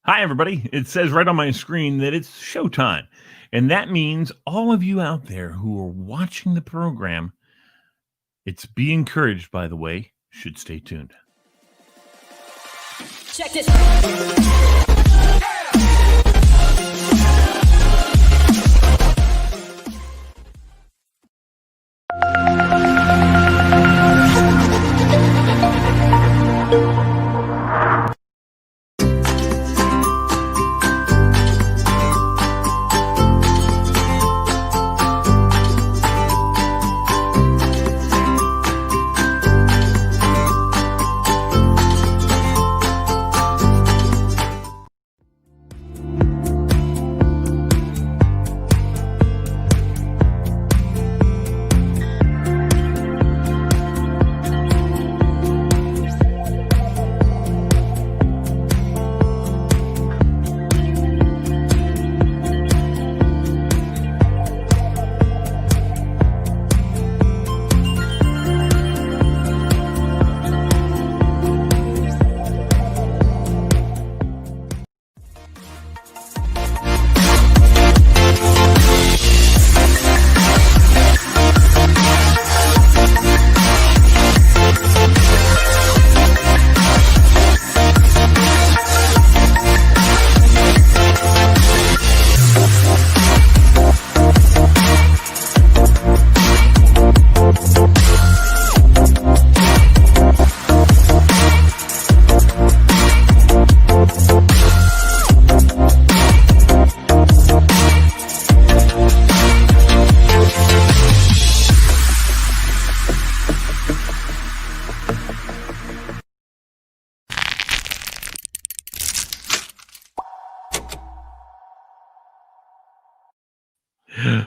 Hi, everybody. It says right on my screen that it's showtime. And that means all of you out there who are watching the program, it's Be Encouraged, by the way, should stay tuned. Check this.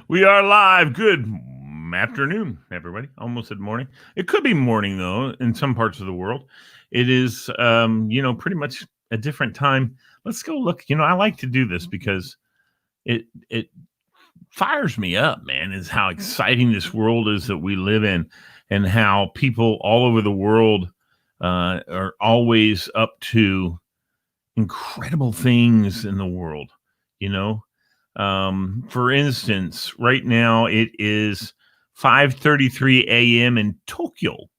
We are live. Good afternoon, everybody. Almost said morning. It could be morning, though, in some parts of the world. It is, pretty much a different time. Let's go look. I like to do this because it fires me up, man, is how exciting this world is that we live in and how people all over the world are always up to incredible things in the world, For instance, right now it is 5:33 a.m. in Tokyo,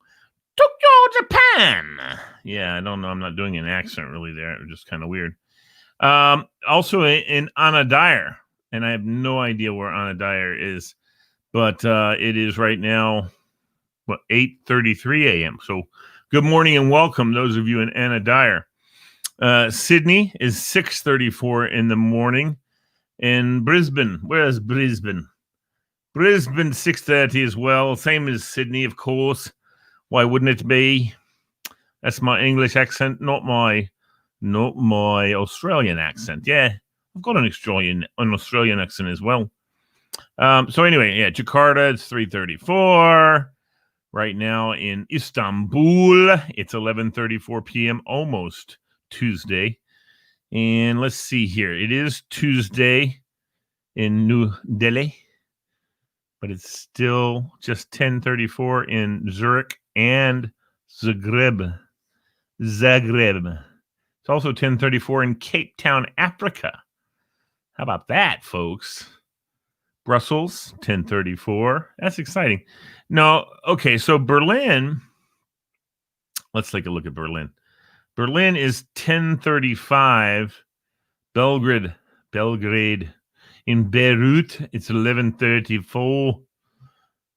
Japan. Yeah, I don't know. I'm not doing an accent really there. It was just kind of weird. Also in Anadire, and I have no idea where Anadire is, but it is right now, 8:33 a.m. So good morning and welcome, those of you in Anadire. Sydney is 6:34 in the morning. In Brisbane, where's Brisbane? Brisbane 6:30 as well, same as Sydney, of course. Why wouldn't it be? That's my English accent, not my Australian accent. Yeah, I've got an Australian accent as well. So anyway, yeah, Jakarta, it's 3:34. Right now in Istanbul, it's 11:34 p.m., almost Tuesday. And let's see here. It is Tuesday in New Delhi, but it's still just 10:34 in Zurich and Zagreb. It's also 10:34 in Cape Town, Africa. How about that, folks? Brussels, 10:34. That's exciting. No, okay, so Berlin, let's take a look at Berlin. Berlin is 10:35. Belgrade. In Beirut, it's 11:34.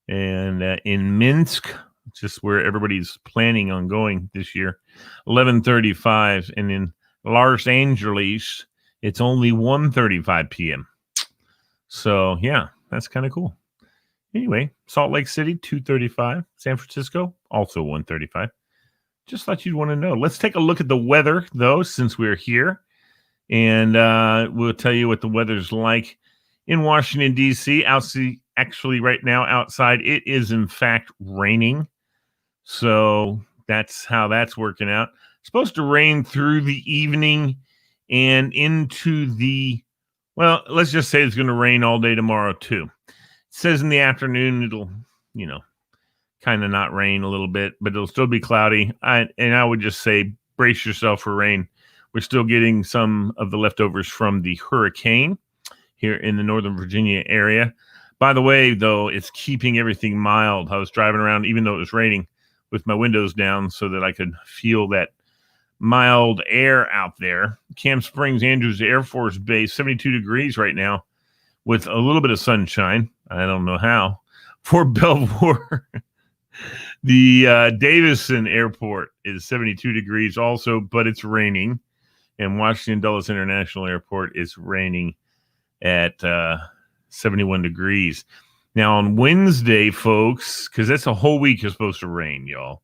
And in Minsk, just where everybody's planning on going this year, 11:35. And in Los Angeles, it's only 1:35 p.m. So, yeah, that's kind of cool. Anyway, Salt Lake City, 2:35. San Francisco, also 1:35. Just thought you'd want to know. Let's take a look at the weather, though, since we're here. And we'll tell you what the weather's like in Washington, D.C. Actually, right now outside, it is, in fact, raining. So that's how that's working out. It's supposed to rain through the evening and into let's just say it's going to rain all day tomorrow, too. It says in the afternoon it'll, kind of not rain a little bit, but it'll still be cloudy. I would just say brace yourself for rain We're still getting some of the leftovers from the hurricane here in the Northern Virginia area. By the way, though, it's keeping everything mild. I was driving around, even though it was raining, with my windows down so that I could feel that mild air out there. Camp Springs Andrews Air Force Base, 72 degrees right now with a little bit of sunshine. I don't know how. Fort Belvoir, the Davison Airport is 72 degrees also, but it's raining. And Washington Dulles International Airport is raining at 71 degrees. Now on Wednesday, folks, because that's a whole week is supposed to rain, y'all.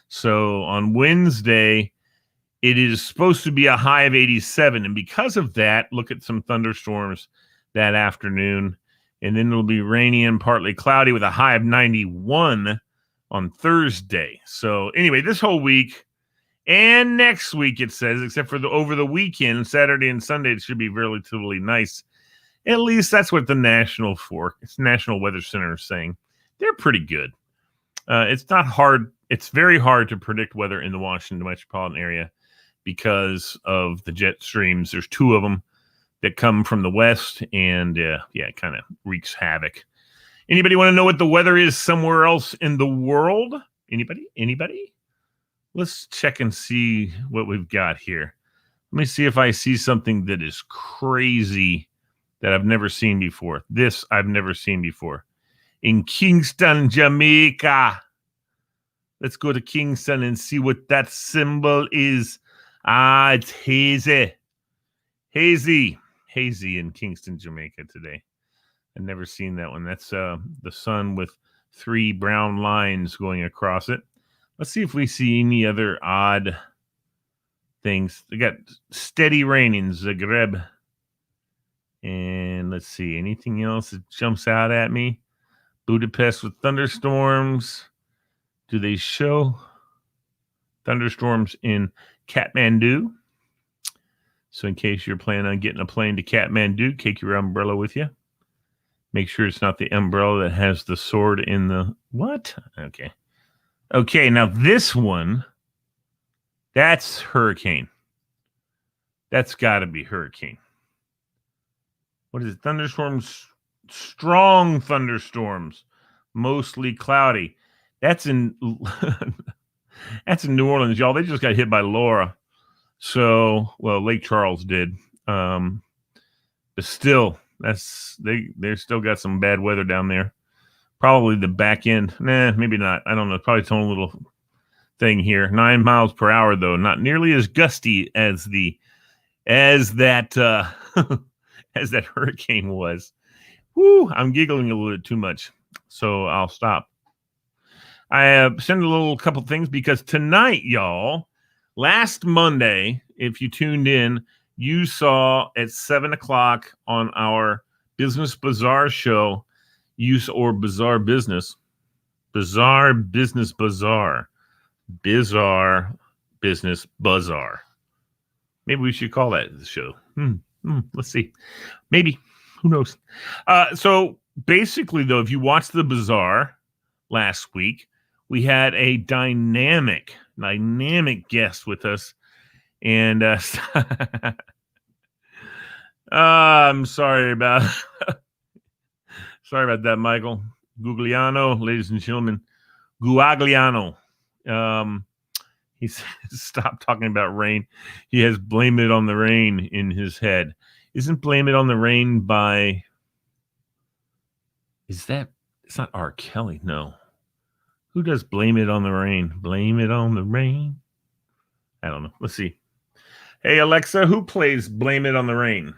So on Wednesday, it is supposed to be a high of 87. And because of that, look at some thunderstorms that afternoon. And then it'll be rainy and partly cloudy with a high of 91 on Thursday. So anyway, this whole week and next week, it says, except for over the weekend, Saturday and Sunday, it should be relatively nice. At least that's what the National Weather Center is saying. They're pretty good. It's not hard. It's very hard to predict weather in the Washington metropolitan area because of the jet streams. There's two of them that come from the west, and it kind of wreaks havoc. Anybody want to know what the weather is somewhere else in the world? Anybody? Let's check and see what we've got here. Let me see if I see something that is crazy that I've never seen before. This I've never seen before. In Kingston, Jamaica. Let's go to Kingston and see what that symbol is. It's hazy. Hazy in Kingston, Jamaica today. I've never seen that one. That's the sun with 3 brown lines going across it. Let's see if we see any other odd things. They got steady rain in Zagreb. And let's see, anything else that jumps out at me? Budapest with thunderstorms. Do they show thunderstorms in Kathmandu? So in case you're planning on getting a plane to Kathmandu, take your umbrella with you. Make sure it's not the umbrella that has the sword in the... What? Okay, now this one, that's hurricane. That's got to be hurricane. What is it? Thunderstorms, strong thunderstorms, mostly cloudy. That's in New Orleans, y'all. They just got hit by Laura. So, well, Lake Charles did. But still, they still got some bad weather down there. Probably the back end. Nah, maybe not. I don't know. Probably its own little thing here. 9 miles per hour, though. Not nearly as gusty as that as that hurricane was. Woo, I'm giggling a little bit too much, so I'll stop. I sent a couple things because tonight, y'all, last Monday, if you tuned in, you saw at 7 o'clock on our Business Bazaar show, Bizarre Business Bazaar. Maybe we should call that the show. Let's see. Maybe. Who knows? So basically, though, if you watched the Bazaar last week, we had a dynamic guest with us. And I'm sorry about that, Michael. Gugliano, ladies and gentlemen. Guagliano. He says, stop talking about rain. He has Blame It on the Rain in his head. Isn't Blame It on the Rain by... It's not R. Kelly, no. Who does Blame It on the Rain? Blame It on the Rain? I don't know. Let's see. Hey, Alexa, who plays Blame It on the Rain?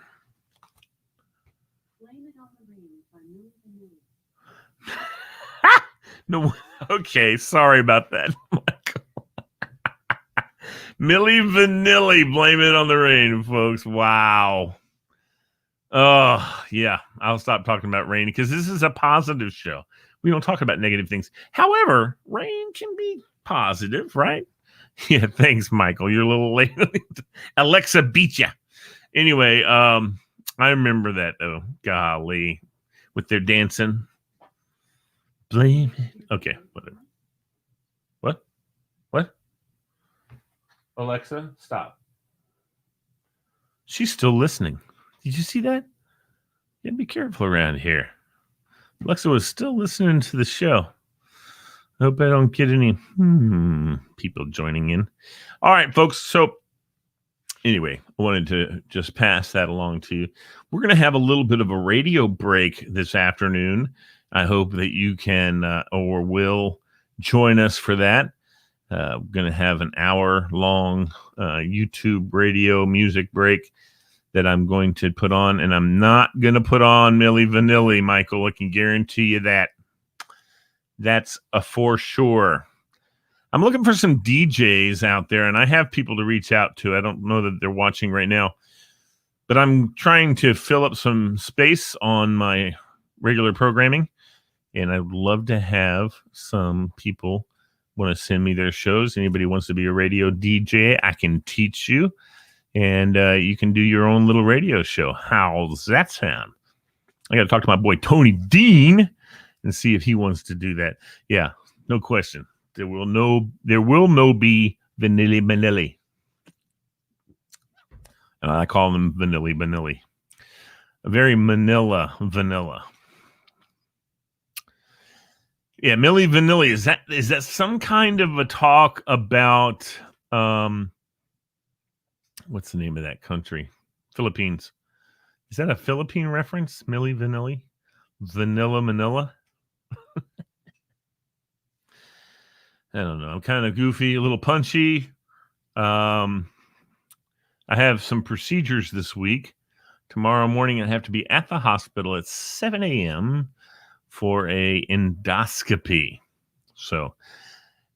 Blame It on the Rain by Milli Vanilli. No, okay, sorry about that, Michael. Milli Vanilli, Blame It on the Rain, folks. Wow. Oh, yeah. I'll stop talking about rain because this is a positive show. We don't talk about negative things. However, rain can be positive, right? Yeah, thanks, Michael. You're a little late. Alexa beat you. Anyway, I remember that, though. Golly. With their dancing. Blame it. Okay, whatever. What? Alexa, stop. She's still listening. Did you see that? Yeah, be careful around here. Alexa was still listening to the show. I hope I don't get any people joining in. All right, folks. So anyway, I wanted to just pass that along to you. We're going to have a little bit of a radio break this afternoon. I hope that you can or will join us for that. We're going to have an hour-long YouTube radio music break that I'm going to put on, and I'm not going to put on Milli Vanilli, Michael. I can guarantee you that. That's a for sure. I'm looking for some DJs out there, and I have people to reach out to. I don't know that they're watching right now, but I'm trying to fill up some space on my regular programming, and I'd love to have some people want to send me their shows. Anybody wants to be a radio DJ, I can teach you, and you can do your own little radio show. How's that sound? I got to talk to my boy Tony Dean and see if he wants to do that. Yeah, no question. There will no be Vanilli Vanilli. And I call them Vanilli Vanilli. A very Manila vanilla. Yeah, Milli Vanilli. Is that some kind of a talk about what's the name of that country? Philippines. Is that a Philippine reference? Milli Vanilli? Vanilla Manila? I don't know. I'm kind of goofy, a little punchy. I have some procedures this week. Tomorrow morning, I have to be at the hospital at 7 a.m. for a endoscopy. So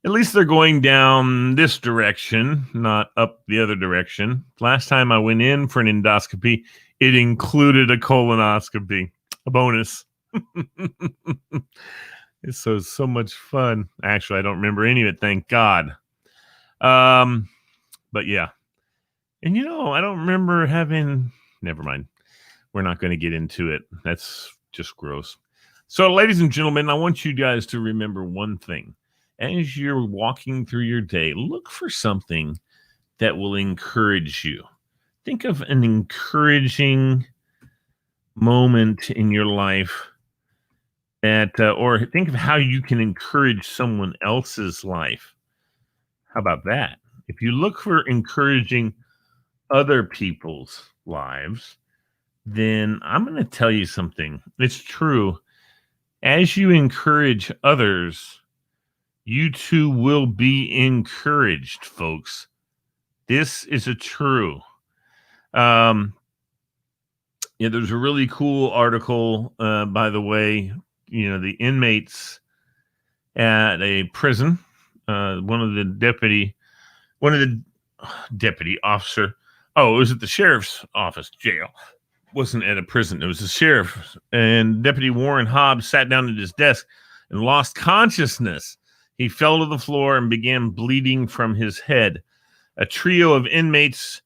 at least they're going down this direction, not up the other direction. Last time I went in for an endoscopy, it included a colonoscopy, a bonus. It's so much fun. Actually, I don't remember any of it, thank God. But yeah. And I don't remember having, never mind. We're not going to get into it. That's just gross. So, ladies and gentlemen, I want you guys to remember one thing. As you're walking through your day, look for something that will encourage you. Think of an encouraging moment in your life or think of how you can encourage someone else's life. How about that? If you look for encouraging other people's lives, then I'm going to tell you something. It's true. As you encourage others, you too will be encouraged, folks. This is a true. Yeah, there's a really cool article, by the way. The inmates at a prison, one of the deputy officer. Oh, it was at the sheriff's office, jail. Wasn't at a prison. It was the sheriff. And Deputy Warren Hobbs sat down at his desk and lost consciousness. He fell to the floor and began bleeding from his head. A trio of inmates,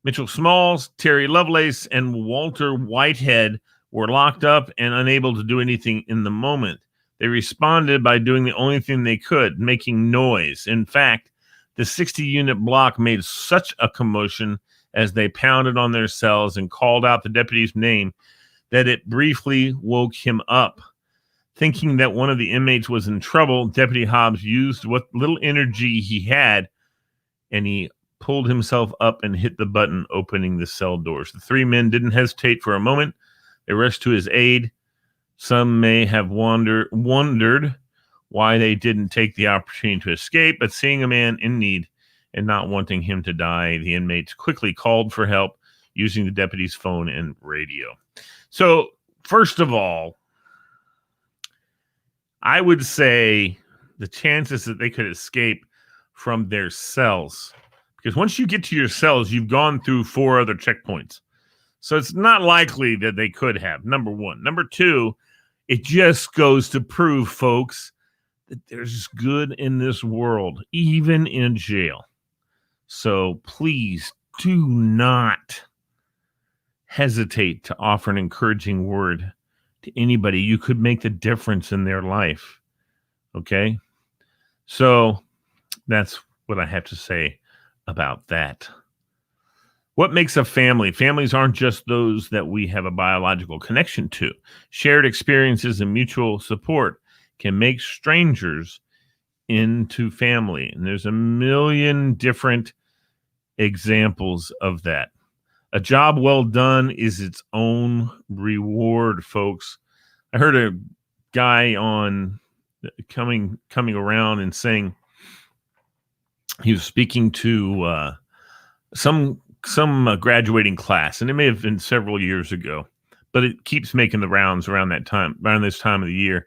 Mitchell Smalls, Terry Lovelace, and Walter Whitehead, were locked up and unable to do anything in the moment. They responded by doing the only thing they could, making noise. In fact, the 60-unit block made such a commotion as they pounded on their cells and called out the deputy's name that it briefly woke him up. Thinking that one of the inmates was in trouble, Deputy Hobbs used what little energy he had, and he pulled himself up and hit the button opening the cell doors. The three men didn't hesitate for a moment. They rushed to his aid. Some may have wondered why they didn't take the opportunity to escape, but seeing a man in need and not wanting him to die, the inmates quickly called for help using the deputy's phone and radio. So, first of all, I would say the chances that they could escape from their cells, because once you get to your cells, you've gone through 4 other checkpoints. So it's not likely that they could have, number one. Number two, it just goes to prove, folks, that there's good in this world, even in jail. So please do not hesitate to offer an encouraging word to anybody. You could make the difference in their life. Okay? So that's what I have to say about that. What makes a family? Families aren't just those that we have a biological connection to. Shared experiences and mutual support can make strangers into family. And there's a million different examples of that. A job well done is its own reward, folks. I heard a guy on coming around and saying he was speaking to some graduating class, and it may have been several years ago, but it keeps making the rounds around this time of the year.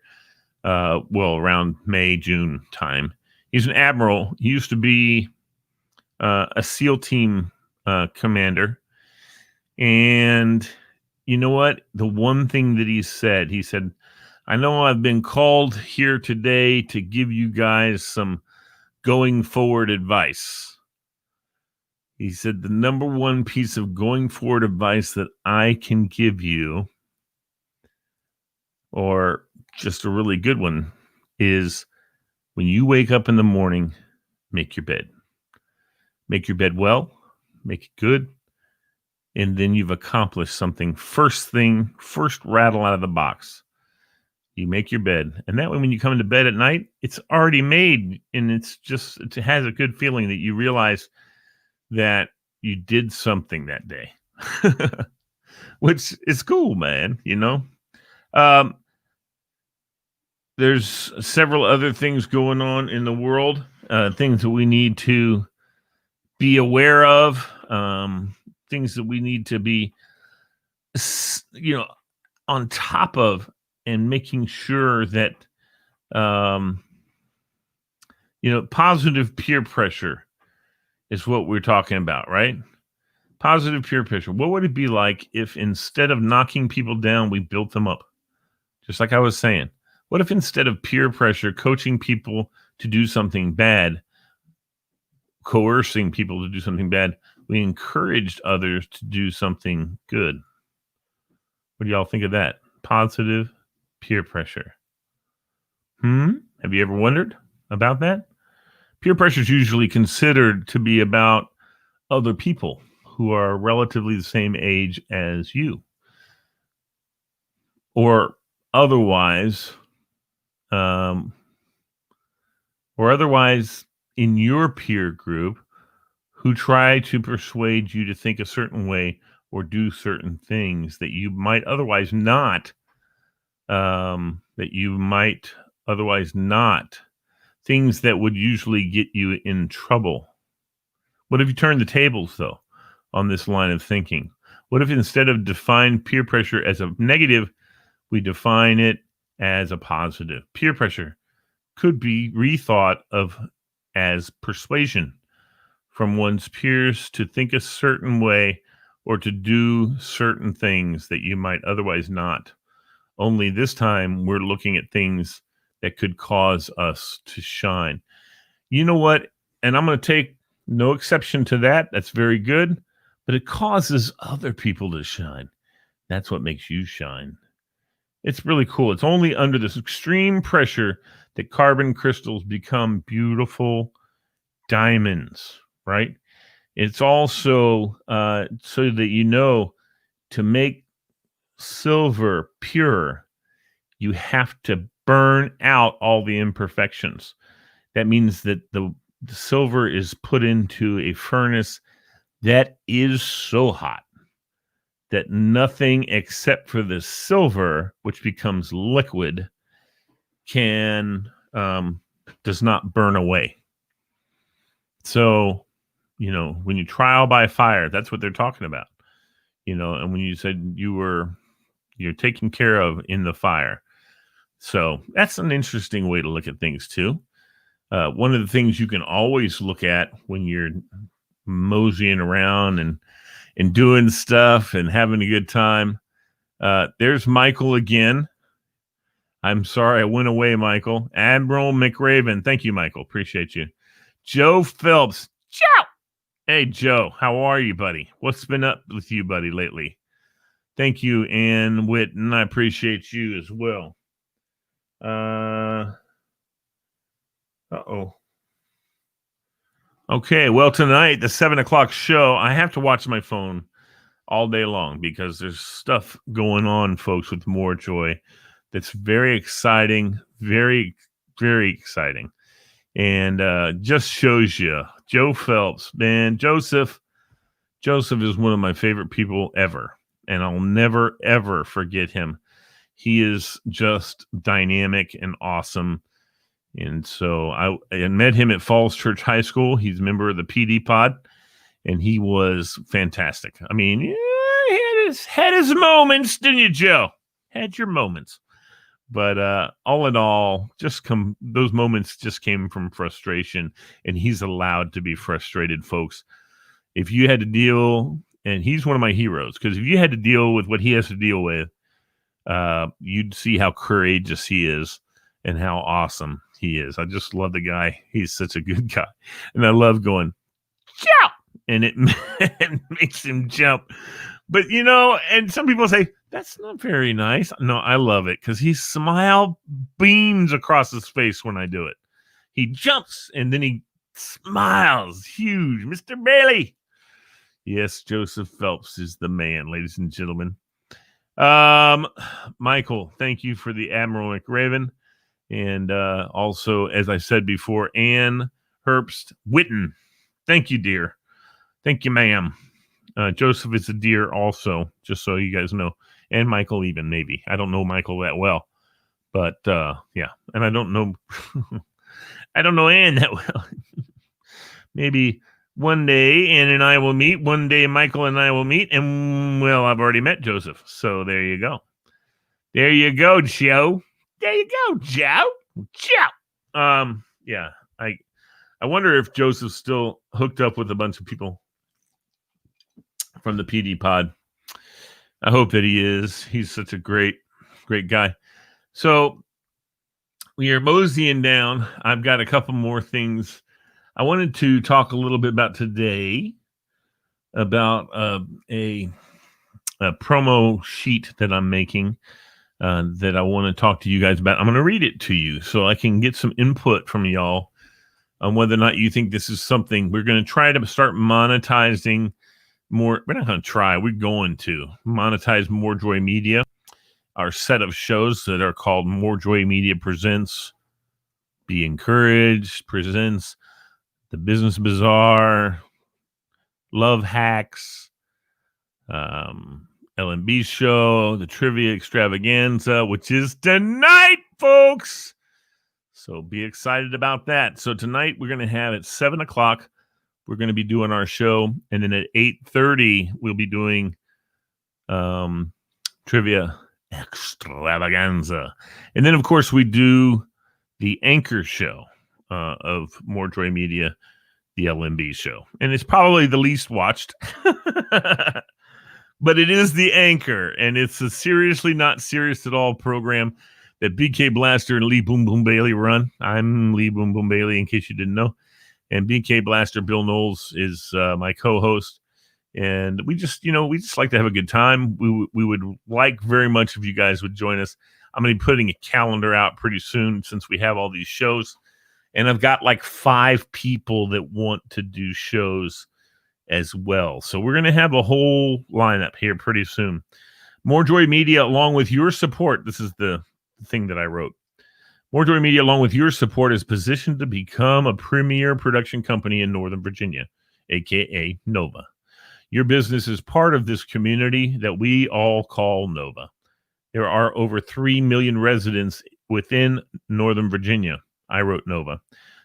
Around May, June time. He's an admiral. He used to be a SEAL team commander. And you know what? The one thing that he said, I know I've been called here today to give you guys some going forward advice. He said, the number one piece of going forward advice that I can give you, or just a really good one, is when you wake up in the morning, make your bed. Make your bed well, make it good, and then you've accomplished something. First rattle out of the box. You make your bed, and that way when you come into bed at night, it's already made, and it has a good feeling that you realize that you did something that day, which is cool, man, you know? There's several other things going on in the world, things that we need to be aware of, things that we need to be, on top of, and making sure that, positive peer pressure is what we're talking about, right? Positive peer pressure. What would it be like if instead of knocking people down, we built them up? Just like I was saying, what if instead of peer pressure, coaching people to do something bad, coercing people to do something bad, we encouraged others to do something good? What do y'all think of that? Positive peer pressure. Have you ever wondered about that? Peer pressure is usually considered to be about other people who are relatively the same age as you, or otherwise in your peer group, who try to persuade you to think a certain way or do certain things that you might otherwise not, things that would usually get you in trouble. What if you turn the tables, though, on this line of thinking? What if instead of define peer pressure as a negative, we define it as a positive? Peer pressure could be rethought of as persuasion from one's peers to think a certain way or to do certain things that you might otherwise not. Only this time we're looking at things that could cause us to shine. You know what? And I'm going to take no exception to that. That's very good. But it causes other people to shine. That's what makes you shine. It's really cool. It's only under this extreme pressure that carbon crystals become beautiful diamonds, right? It's also so that to make silver pure, you have to burn out all the imperfections. That means that the silver is put into a furnace that is so hot that nothing except for the silver, which becomes liquid, does not burn away. So, when you trial by fire, that's what they're talking about. And when you said you're taken care of in the fire. So that's an interesting way to look at things too. One of the things you can always look at when you're moseying around and doing stuff and having a good time. There's Michael again. I'm sorry I went away, Michael. Admiral McRaven. Thank you, Michael. Appreciate you. Joe Phelps. Joe. Hey, Joe. How are you, buddy? What's been up with you, buddy, lately? Thank you, Ann Witten. I appreciate you as well. Uh-oh. Okay, well, tonight, the 7 o'clock show, I have to watch my phone all day long because there's stuff going on, folks, with More Joy that's very exciting, very, very exciting. And just shows you Joe Phelps, man. Joseph is one of my favorite people ever, and I'll never, ever forget him. He is just dynamic and awesome. And so I met him at Falls Church High School. He's a member of the PD pod, and he was fantastic. I mean, yeah, he had his moments, didn't you, Joe? Had your moments. But all in all, those moments just came from frustration, and he's allowed to be frustrated, folks. If you had to deal, and he's one of my heroes, because if you had to deal with what he has to deal with, you'd see how courageous he is and how awesome he is. I just love the guy. He's such a good guy. And I love going, jump! And it makes him jump. But, and some people say, that's not very nice. No, I love it because his smile beams across his face when I do it. He jumps and then he smiles. Huge. Mr. Bailey. Yes, Joseph Phelps is the man, ladies and gentlemen. Michael, thank you for the Admiral McRaven. And also, as I said before, Ann Herbst Witten. Thank you, dear. Thank you, ma'am. Joseph is a dear also, just so you guys know. And Michael even, maybe. I don't know Michael that well. But, yeah. And I don't know Ann that well. Maybe one day Ann and I will meet. One day Michael and I will meet. And, well, I've already met Joseph. So there you go. There you go, Joe. There you go, Joe. Joe. Yeah. I wonder if Joseph's still hooked up with a bunch of people from the PD pod. I hope that he is. He's such a great guy. So we are moseying down. I've got a couple more things. I wanted to talk a little bit about today about a promo sheet that I'm making that I want to talk to you guys about. I'm going to read it to you so I can get some input from y'all on whether or not you think this is something. We're going to try to start monetizing more. We're not going to try. We're going to monetize More Joy Media, our set of shows that are called More Joy Media Presents, Be Encouraged, Presents, The Business Bazaar, Love Hacks, LMB Show, the Trivia Extravaganza, which is tonight, folks. So be excited about that. So tonight we're going to have at 7 o'clock, we're going to be doing our show. And then at 8:30, we'll be doing Trivia Extravaganza. And then, of course, we do the anchor show of More Joy Media, the LMB show. And it's probably the least watched. But it is the anchor. And it's a seriously not serious at all program that BK Blaster and Lee Boom Boom Bailey run. I'm Lee Boom Boom Bailey, in case you didn't know. And BK Blaster, Bill Knowles, is my co-host. And we just like to have a good time. We would like very much if you guys would join us. I'm going to be putting a calendar out pretty soon since we have all these shows. And I've got like 5 people that want to do shows as well. So we're going to have a whole lineup here pretty soon. More Joy Media, along with your support. This is the thing that I wrote. More Joy Media, along with your support, is positioned to become a premier production company in Northern Virginia, a.k.a. Nova. Your business is part of this community that we all call Nova. There are over 3 million residents within Northern Virginia. I wrote Nova.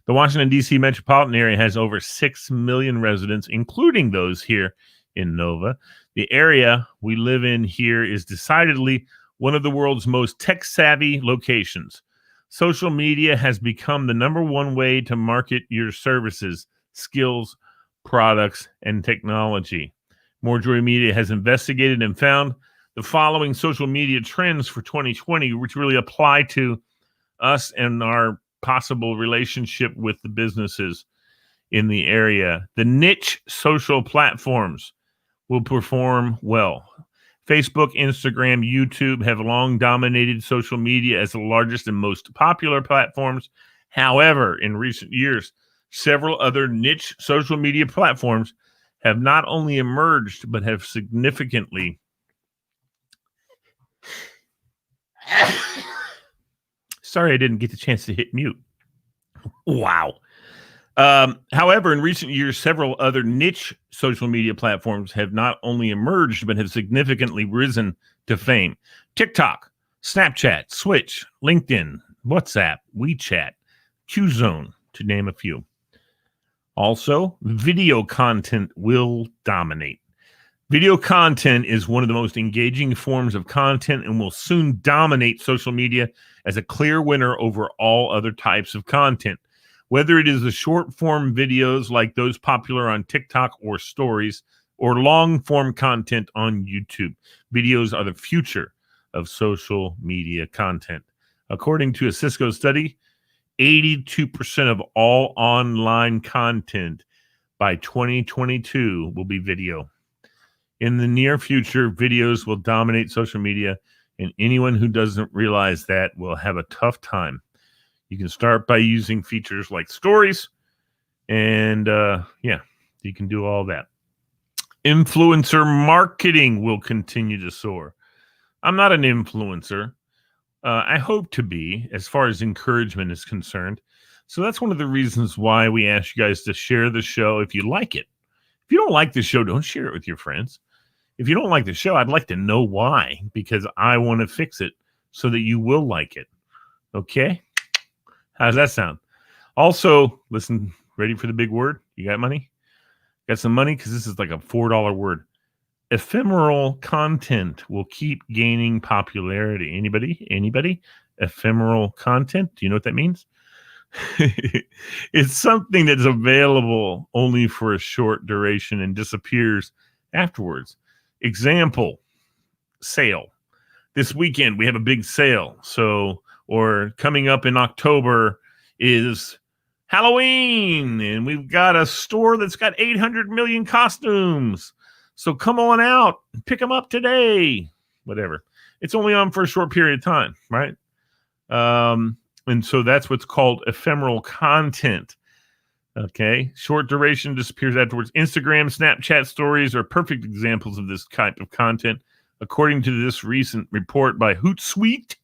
The Washington, D.C. metropolitan area has over 6 million residents, including those here in Nova. The area we live in here is decidedly one of the world's most tech-savvy locations. Social media has become the number one way to market your services, skills, products, and technology. More Joy Media has investigated and found the following social media trends for 2020, which really apply to us and our possible relationship with the businesses in the area. The niche social platforms will perform well. Facebook, Instagram, YouTube have long dominated social media as the largest and most popular platforms. However, in recent years, several other niche social media platforms have not only emerged, but have significantly sorry, I didn't get the chance to hit mute. Wow. However, in recent years, several other niche social media platforms have not only emerged, but have significantly risen to fame. TikTok, Snapchat, Switch, LinkedIn, WhatsApp, WeChat, Qzone, to name a few. Also, video content will dominate. Video content is one of the most engaging forms of content and will soon dominate social media as a clear winner over all other types of content. Whether it is the short-form videos like those popular on TikTok or stories, or long-form content on YouTube, videos are the future of social media content. According to a Cisco study, 82% of all online content by 2022 will be video. In the near future, videos will dominate social media, and anyone who doesn't realize that will have a tough time. You can start by using features like stories, and you can do all that. Influencer marketing will continue to soar. I'm not an influencer. I hope to be, as far as encouragement is concerned. So that's one of the reasons why we ask you guys to share the show if you like it. If you don't like the show, don't share it with your friends. If you don't like the show, I'd like to know why, because I want to fix it so that you will like it. Okay? How does that sound? Also, listen, ready for the big word? You got money? Got some money? Because this is like a $4 word. Ephemeral content will keep gaining popularity. Anybody? Ephemeral content? Do you know what that means? It's something that's available only for a short duration and disappears afterwards. Example, sale. This weekend we have a big sale. Or coming up in October is Halloween, and we've got a store that's got 800 million costumes. So come on out and pick them up today. Whatever. It's only on for a short period of time, right? And so that's what's called ephemeral content. Okay. Short duration disappears afterwards. Instagram, Snapchat stories are perfect examples of this type of content. According to this recent report by Hootsuite,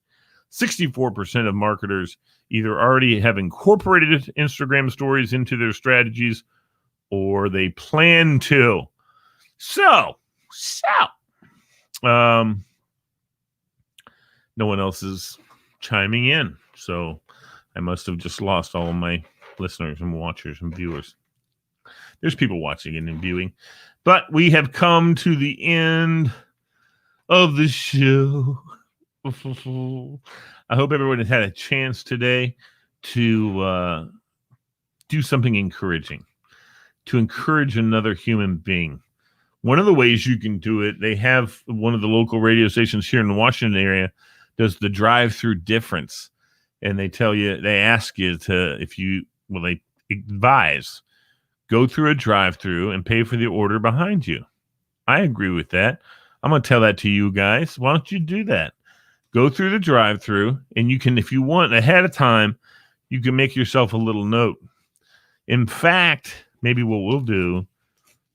64% of marketers either already have incorporated Instagram stories into their strategies or they plan to. So, no one else is chiming in. So I must have just lost all of my listeners and watchers and viewers. There's people watching and viewing. But we have come to the end of the show. I hope everyone has had a chance today to do something encouraging, to encourage another human being. One of the ways you can do it, they have one of the local radio stations here in the Washington area does the drive-through difference. And they ask you to, they advise, go through a drive-through and pay for the order behind you. I agree with that. I'm going to tell that to you guys. Why don't you do that? Go through the drive-through, and you can, if you want, ahead of time, you can make yourself a little note. In fact, maybe what we'll do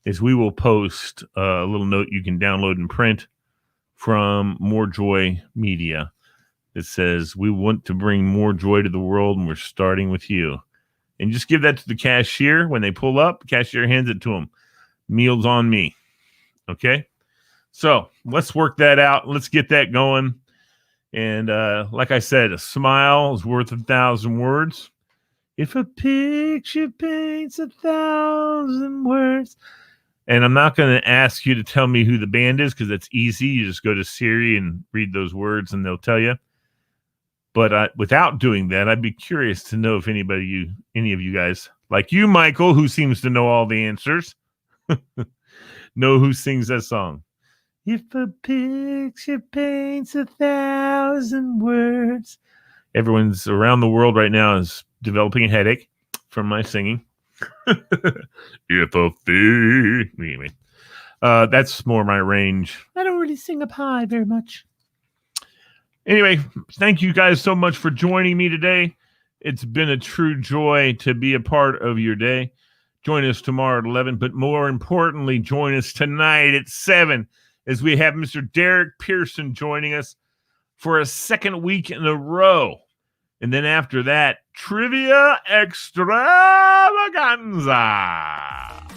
is we will post a little note you can download and print from More Joy Media. It says, we want to bring more joy to the world, and we're starting with you. And just give that to the cashier. When they pull up, cashier hands it to them. Meals on me. Okay? So let's work that out. Let's get that going. And like I said, a smile is worth 1,000 words. If a picture paints 1,000 words. And I'm not going to ask you to tell me who the band is because that's easy. You just go to Siri and read those words and they'll tell you. But without doing that, I'd be curious to know if any of you guys, like you, Michael, who seems to know all the answers, know who sings that song. If a picture paints 1,000 words. Everyone's around the world right now is developing a headache from my singing. Anyway, that's more my range. I don't really sing up high very much. Anyway, thank you guys so much for joining me today. It's been a true joy to be a part of your day. Join us tomorrow at 11, but more importantly, join us tonight at 7 as we have Mr. Derek Pearson joining us for a second week in a row. And then after that, Trivia Extravaganza.